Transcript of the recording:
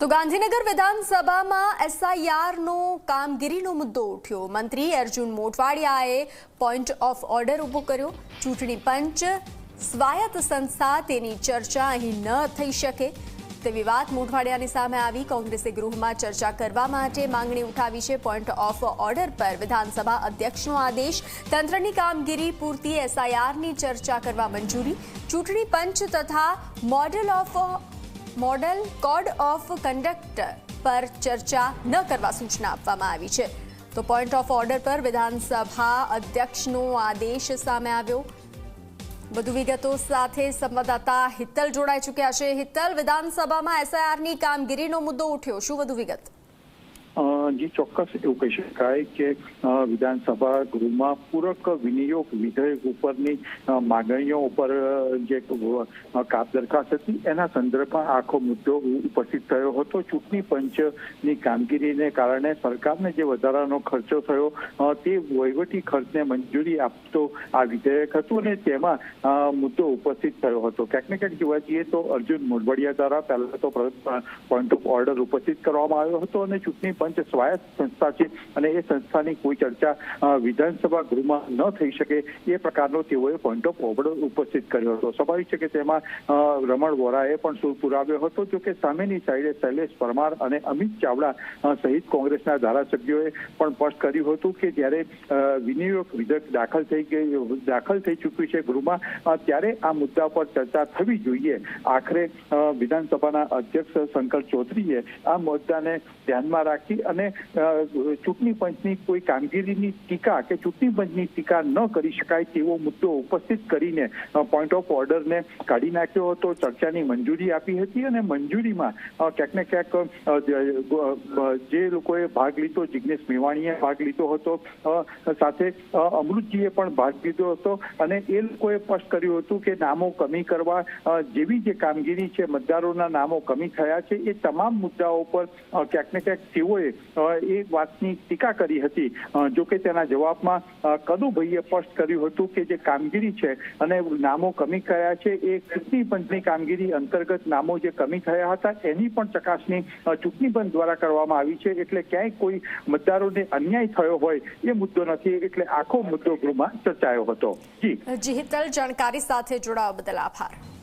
તો ગાંધીનગર વિધાનસભામાં એસઆઈઆરનો કામગીરીનો મુદ્દો ઉઠ્યો। મંત્રી અર્જુન મોઢવાડિયાએ પોઈન્ટ ઓફ ઓર્ડર ઊભો કર્યો। ચૂંટણી પંચ સ્વાયત્ત સંસ્થા તેની ચર્ચા અહીં ન થઈ શકે તેવી વાત મોઢવાડિયાની સામે આવી। કોંગ્રેસે ગૃહમાં ચર્ચા કરવા માટે માંગણી ઉઠાવી છે। પોઈન્ટ ઓફ ઓર્ડર પર વિધાનસભા અધ્યક્ષનો આદેશ। તંત્રની કામગીરી પૂરતી એસઆઈઆરની ચર્ચા કરવા મંજૂરી। ચૂંટણી પંચ તથા મોડલ કોડ ઓફ કન્ડક્ટ પર ચર્ચા ન કરવા સૂચના આપવામાં આવી છે। તો પોઈન્ટ ઓફ ઓર્ડર પર વિધાનસભા અધ્યક્ષનો આદેશ સામે આવ્યો। વધુ વિગતો સાથે સંવાદદાતા હિતલ જોડાઈ ચૂક્યા છે। હિતલ, વિધાનસભામાં એસઆઈઆરની કામગીરીનો મુદ્દો ઉઠ્યો, શું વધુ વિગત? જી ચોક્કસ એવું કહી શકાય કે વિધાનસભા ગૃહમાં પૂરક વિનિયોગ વિધેયક ઉપરની માગણીઓ ઉપર જે કાપ દરખાસ્ત હતી એના સંદર્ભમાં આખો મુદ્દો ઉપસ્થિત થયો હતો। ચૂંટણી પંચની કામગીરીને કારણે સરકારને જે વધારાનો ખર્ચો થયો તે વહીવટી ખર્ચને મંજૂરી આપતો આ વિધેયક હતું અને તેમાં મુદ્દો ઉપસ્થિત થયો હતો। ક્યાંક ને ક્યાંક જોવા જઈએ તો અર્જુન મોઢવાડિયા દ્વારા પહેલા તો પોઈન્ટ ઓફ ઓર્ડર ઉપસ્થિત કરવામાં આવ્યો હતો અને ચૂંટણી પંચ સ્વાયત્ત સંસ્થા છે અને એ સંસ્થાની કોઈ ચર્ચા વિધાનસભા ગૃહમાં ન થઈ શકે એ પ્રકારનો તેઓએ પોઈન્ટ ઓફ ઓર્ડર ઉપસ્થિત કર્યો હતો। સ્વાભાવિક છે કે તેમાં રમણ વોરાએ પણ સૂર પુરાવ્યો હતો। જો કે સામેની સાઈડે શૈલેષ પરમાર અને અમિત ચાવડા સહિત કોંગ્રેસના ધારાસભ્યોએ પણ સ્પષ્ટ કર્યું હતું કે જ્યારે વિનિયોગ વિધેયક દાખલ થઈ ચૂક્યું છે ગૃહમાં ત્યારે આ મુદ્દા પર ચર્ચા થવી જોઈએ। આખરે વિધાનસભાના અધ્યક્ષ શંકર ચૌધરીએ આ મુદ્દાને ધ્યાનમાં રાખી અને ચૂંટણી પંચની કોઈ કામગીરીની ટીકા કે ચૂંટણી પંચની ટીકા ન કરી શકાય તેવો મુદ્દો ઉપસ્થિત કરીને પોઈન્ટ ઓફ ઓર્ડરને કાઢી નાખ્યો હતો। ચર્ચાની મંજૂરી આપી હતી અને મંજૂરીમાં ક્યાંક ને ક્યાંક જે લોકોએ ભાગ લીધો, જિગ્નેશ મેવાણીએ ભાગ લીધો હતો, સાથે અમૃતજીએ પણ ભાગ લીધો હતો અને એ લોકોએ સ્પષ્ટ કર્યું હતું કે નામો કમી કરવા જેવી જે કામગીરી છે, મતદારોના નામો કમી થયા છે, એ તમામ મુદ્દાઓ પર ક્યાંક ને ક્યાંક તેઓએ એ વાતની ટીકા કરી હતી। જો કે તેના જવાબમાં કદુભાઈએ સ્પષ્ટ કર્યું હતું કે જે કામગીરી છે અને નામો કમી થયા છે એ ચૂંટણી પંચની કામગીરી અંતર્ગત નામો જે કમી થયા હતા એની પણ ચકાસણી ચૂંટણી પંચ દ્વારા કરવામાં આવી છે, એટલે ક્યાંય કોઈ મતદારોને અન્યાય થયો હોય એ મુદ્દો નથી, એટલે આખો મુદ્દો ગૃહમાં ચર્ચાયો હતો। જી હિતલ, જાણકારી સાથે જોડાવા બદલ આભાર।